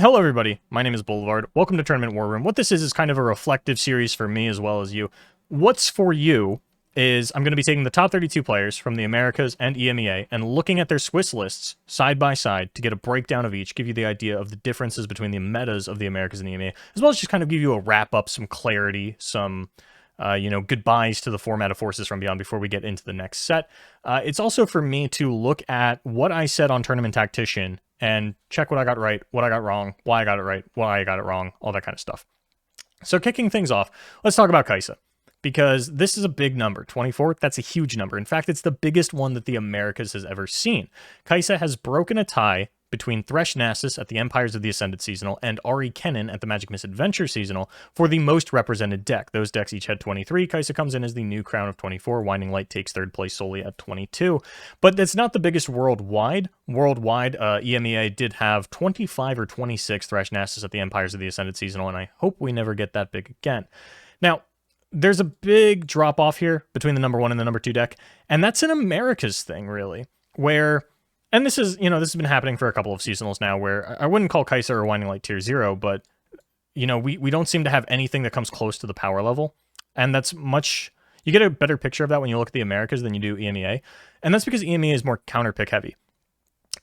Hello everybody, my name is Boulevard. Welcome to Tournament War Room. What this is kind of a reflective series for me as well as you. What's for you is I'm going to be taking the top 32 players from the Americas and EMEA and looking at their Swiss lists side by side to get a breakdown of each, give you the idea of the differences between the metas of the Americas and the EMEA, as well as just kind of give you a wrap up, some clarity, some goodbyes to the format of Forces from Beyond before we get into the next set. It's also for me to look at what I said on Tournament Tactician and check what I got right, what I got wrong, why I got it right, why I got it wrong, all that kind of stuff. So kicking things off, let's talk about Kai'Sa, because this is a big number. 24, that's a huge number. In fact, it's the biggest one that the Americas has ever seen. Kai'Sa has broken a tie between Thresh Nasus at the Empires of the Ascended Seasonal and Ari Kennen at the Magic Misadventure Seasonal for the most represented deck. Those decks each had 23. Kai'Sa comes in as the new crown of 24. Winding Light takes third place solely at 22. But that's not the biggest worldwide. Worldwide, EMEA did have 25 or 26 Thresh Nasus at the Empires of the Ascended Seasonal, and I hope we never get that big again. Now, there's a big drop-off here between the number 1 and the number 2 deck, and that's an Americas thing, really, where... And this is, this has been happening for a couple of seasonals now where I wouldn't call Kai'Sa or Winding Light tier 0, but, we don't seem to have anything that comes close to the power level. And that's much... You get a better picture of that when you look at the Americas than you do EMEA. And that's because EMEA is more counter-pick heavy.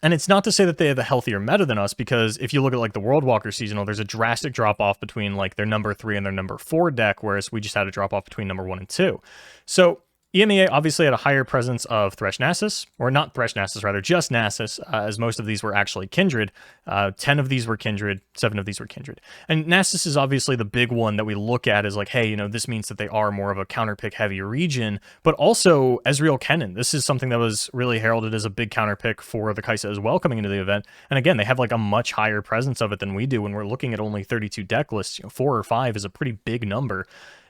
And it's not to say that they have a healthier meta than us, because if you look at, the World Walker seasonal, there's a drastic drop-off between, their number 3 and their number 4 deck, whereas we just had a drop-off between number 1 and 2. So... EMEA obviously had a higher presence of Thresh Nasus, or not Thresh Nasus, rather, just Nasus, as most of these were actually Kindred. 10 of these were Kindred, 7 of these were Kindred. And Nasus is obviously the big one that we look at as hey, this means that they are more of a counterpick heavy region, but also Ezreal Kennen. This is something that was really heralded as a big counterpick for the Kai'Sa as well coming into the event. And again, they have a much higher presence of it than we do when we're looking at only 32 deck lists. 4 or 5 is a pretty big number.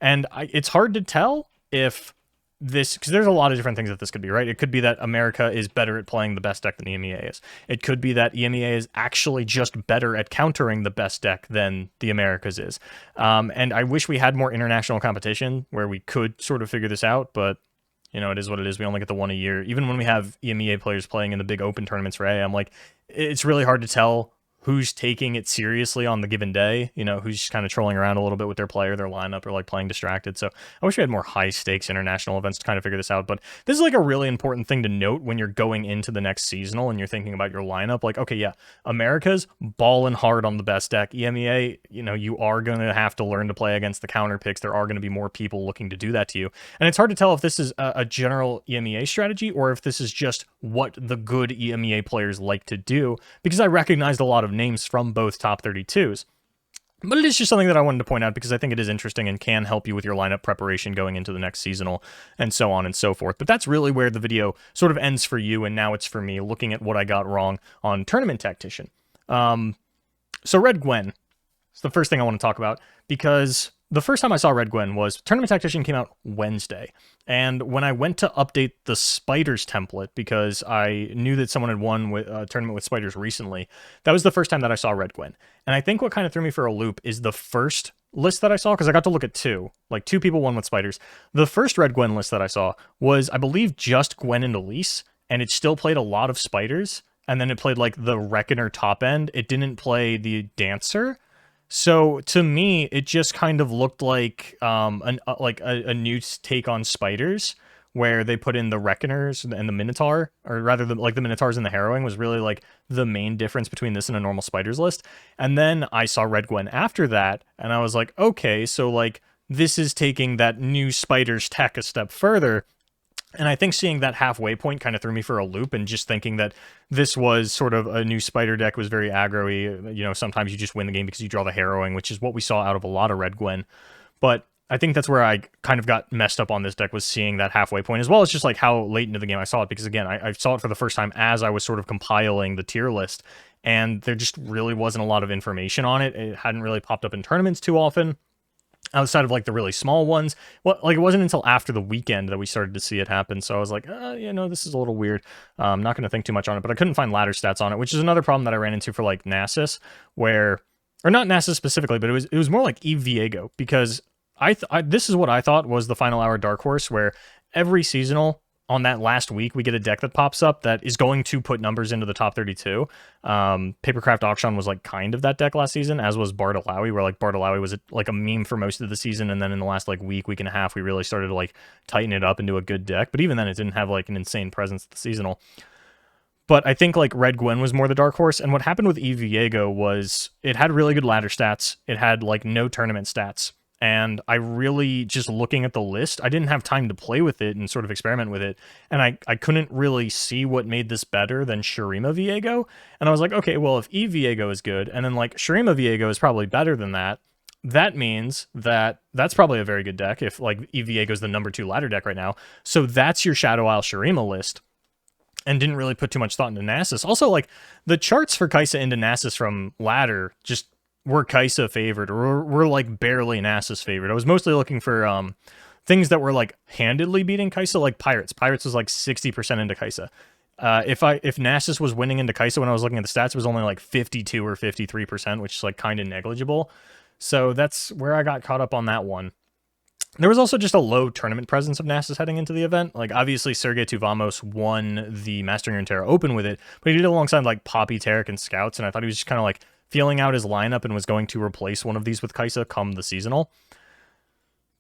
And it's hard to tell if... because there's a lot of different things that this could be, right? It could be that America is better at playing the best deck than EMEA is. It could be that EMEA is actually just better at countering the best deck than the Americas is. And I wish we had more international competition where we could sort of figure this out, but it is what it is. We only get the one a year. Even when we have EMEA players playing in the big open tournaments for A, it's really hard to tell who's taking it seriously on the given day, who's just kind of trolling around a little bit with their player, their lineup, or playing distracted. So I wish we had more high stakes international events to kind of figure this out. But this is a really important thing to note when you're going into the next seasonal and you're thinking about your lineup. Okay, yeah, America's balling hard on the best deck. EMEA, you are going to have to learn to play against the counter picks. There are going to be more people looking to do that to you. And it's hard to tell if this is a general EMEA strategy or if this is just what the good EMEA players like to do, because I recognized a lot of names from both top 32s. But it is just something that I wanted to point out because I think it is interesting and can help you with your lineup preparation going into the next seasonal and so on and so forth. But that's really where the video sort of ends for you, and now it's for me looking at what I got wrong on Tournament Tactician. So Red Gwen is the first thing I want to talk about, because the first time I saw Red Gwen was Tournament Tactician came out Wednesday. And when I went to update the Spiders template, because I knew that someone had won with a tournament with Spiders recently, that was the first time that I saw Red Gwen. And I think what kind of threw me for a loop is the first list that I saw, because I got to look at two people won with Spiders. The first Red Gwen list that I saw was, I believe, just Gwen and Elise, and it still played a lot of Spiders. And then it played the Reckoner top end. It didn't play the Dancer. So to me, it just kind of looked like a new take on Spiders, where they put in the Reckoners and the Minotaur, or rather the Minotaurs and the Harrowing was really the main difference between this and a normal Spiders list. And then I saw Red Gwen after that, and I was like, okay, so this is taking that new Spiders tech a step further. And I think seeing that halfway point kind of threw me for a loop, and just thinking that this was sort of a new Spider deck was very aggro-y. Sometimes you just win the game because you draw the Harrowing, which is what we saw out of a lot of Red Gwen. But I think that's where I kind of got messed up on this deck, was seeing that halfway point, as well as just how late into the game I saw it. Because again, I saw it for the first time as I was sort of compiling the tier list, and there just really wasn't a lot of information on it. It hadn't really popped up in tournaments too often, outside of the really small ones. Well, it wasn't until after the weekend that we started to see it happen. So I was like, this is a little weird. I'm not going to think too much on it, but I couldn't find ladder stats on it, which is another problem that I ran into for Nasus, or not Nasus specifically, but it was more like Eve Viego, because this is what I thought was the final hour dark horse, where every seasonal on that last week, we get a deck that pops up that is going to put numbers into the top 32. Papercraft Auction was like kind of that deck last season, as was Bartolai, where like Bartolai was like a meme for most of the season, and then in the last like week and a half, we really started to like tighten it up into a good deck. But even then, it didn't have like an insane presence at the seasonal. But I think like Red Gwen was more the dark horse, and what happened with E Viego was it had really good ladder stats. It had like no tournament stats. And I really, just looking at the list, I didn't have time to play with it and sort of experiment with it. And I couldn't really see what made this better than Shurima Viego. And I was like, okay, well, if E Viego is good, and then like Shurima Viego is probably better than that, that means that that's probably a very good deck if like E Viego is the number 2 ladder deck right now. So that's your Shadow Isle Shurima list. And didn't really put too much thought into Nasus. Also, like, the charts for Kai'Sa into Nasus from ladder just were Kai'Sa favored, or were like barely Nasus favored. I was mostly looking for things that were like handedly beating Kai'Sa, like Pirates. Pirates was like 60% into Kai'Sa. If Nasus was winning into Kai'Sa when I was looking at the stats, it was only like 52 or 53%, which is like kind of negligible. So that's where I got caught up on that one. There was also just a low tournament presence of Nasus heading into the event. Like, obviously, Sergey Tuvamos won the Mastering Runeterra Open with it, but he did it alongside, like, Poppy, Tarek, and Scouts, and I thought he was just kind of, like, feeling out his lineup and was going to replace one of these with Kai'Sa come the seasonal.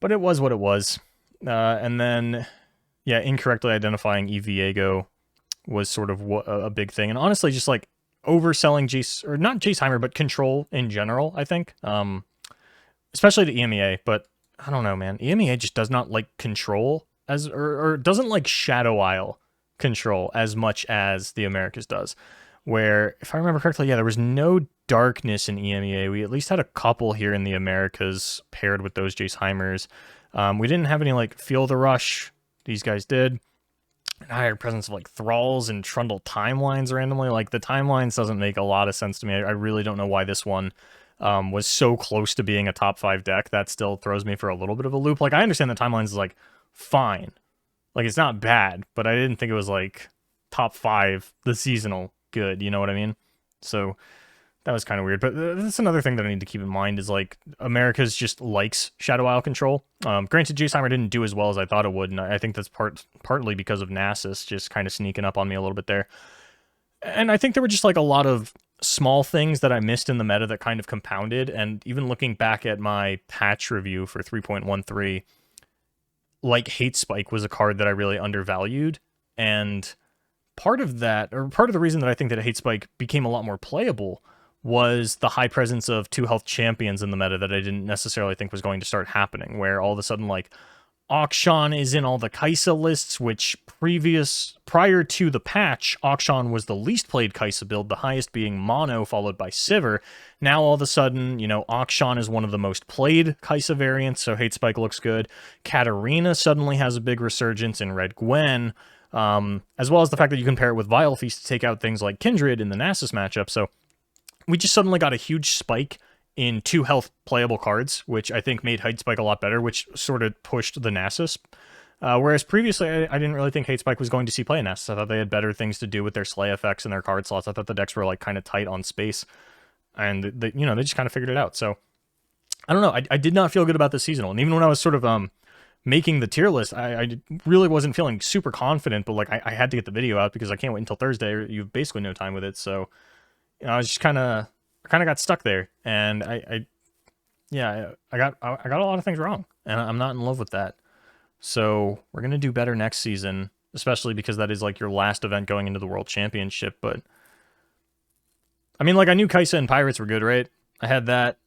But it was what it was. And then, yeah, incorrectly identifying E Viego was sort of a big thing. And honestly, just, like, overselling Jace, or not Jaceheimer, but Control in general, I think. Especially to EMEA, but I don't know, man. EMEA just does not like Control as, or doesn't like Shadow Isle Control as much as the Americas does. Where, if I remember correctly, yeah, there was no darkness in EMEA. We at least had a couple here in the Americas paired with those Jaceheimers. We didn't have any like Feel the Rush. These guys did. An higher presence of like Thralls and Trundle timelines randomly. Like, the timelines doesn't make a lot of sense to me. I really don't know why this one was so close to being a top 5 deck. That still throws me for a little bit of a loop. Like, I understand the timelines is like fine, like it's not bad, but I didn't think it was like top 5 the seasonal good, you know what I mean? So that was kind of weird. But that's another thing that I need to keep in mind is like America's just likes Shadow Isle Control. Granted, Jaceheimer didn't do as well as I thought it would, and I think that's partly because of Nasus just kind of sneaking up on me a little bit there. And I think there were just like a lot of small things that I missed in the meta that kind of compounded. And even looking back at my patch review for 3.13, like Hate Spike was a card that I really undervalued. And part of that, or part of the reason that I think that Hate Spike became a lot more playable, was the high presence of 2 health champions in the meta that I didn't necessarily think was going to start happening, where all of a sudden like Auction is in all the Kai'Sa lists, which prior to the patch, Auction was the least played Kai'Sa build, the highest being Mono, followed by Sivir. Now, all of a sudden, you know, Auction is one of the most played Kai'Sa variants, so Hate Spike looks good. Katarina suddenly has a big resurgence in Red Gwen, as well as the fact that you can pair it with Vile Feast to take out things like Kindred in the Nasus matchup, so we just suddenly got a huge spike in 2 health playable cards, which I think made Hate Spike a lot better, which sort of pushed the Nasus. Whereas previously, I didn't really think Hate Spike was going to see play in Nasus. I thought they had better things to do with their Slay effects and their card slots. I thought the decks were like kind of tight on space, and they just kind of figured it out. So I don't know. I did not feel good about this seasonal, and even when I was sort of making the tier list, I really wasn't feeling super confident. But like I had to get the video out because I can't wait until Thursday. You have basically no time with it, so I was just kind of got stuck there, and I got a lot of things wrong, and I'm not in love with that. So we're gonna do better next season, especially because that is like your last event going into the World Championship. But I mean, like, I knew Kai'Sa and Pirates were good, right? I had that.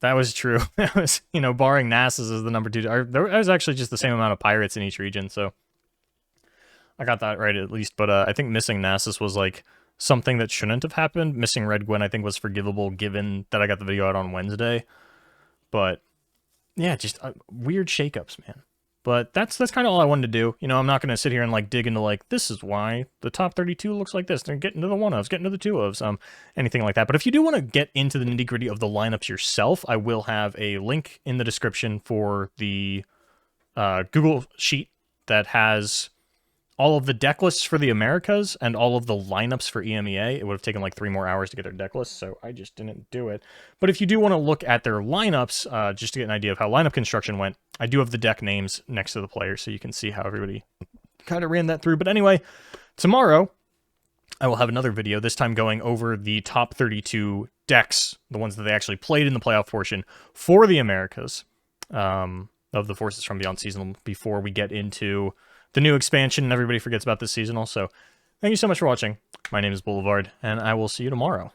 That was true. That was, barring Nasus as the number 2. There was actually just the same amount of Pirates in each region, so I got that right at least. But I think missing Nasus was like something that shouldn't have happened. Missing Red Gwen, I think, was forgivable given that I got the video out on Wednesday. But yeah, just weird shakeups, man. But that's kind of all I wanted to do. I'm not going to sit here and like dig into like, this is why the top 32 looks like this. They're getting to the 1-ofs, getting to the 2-ofs, anything like that. But if you do want to get into the nitty gritty of the lineups yourself, I will have a link in the description for the Google sheet that has all of the deck lists for the Americas and all of the lineups for EMEA. It would have taken like 3 more hours to get their deck lists, so I just didn't do it. But if you do want to look at their lineups, just to get an idea of how lineup construction went, I do have the deck names next to the players, so you can see how everybody kind of ran that through. But anyway, tomorrow I will have another video, this time going over the top 32 decks, the ones that they actually played in the playoff portion for the Americas of the Forces from Beyond seasonal before we get into the new expansion and everybody forgets about this seasonal. So thank you so much for watching. My name is Boulevard, and I will see you tomorrow.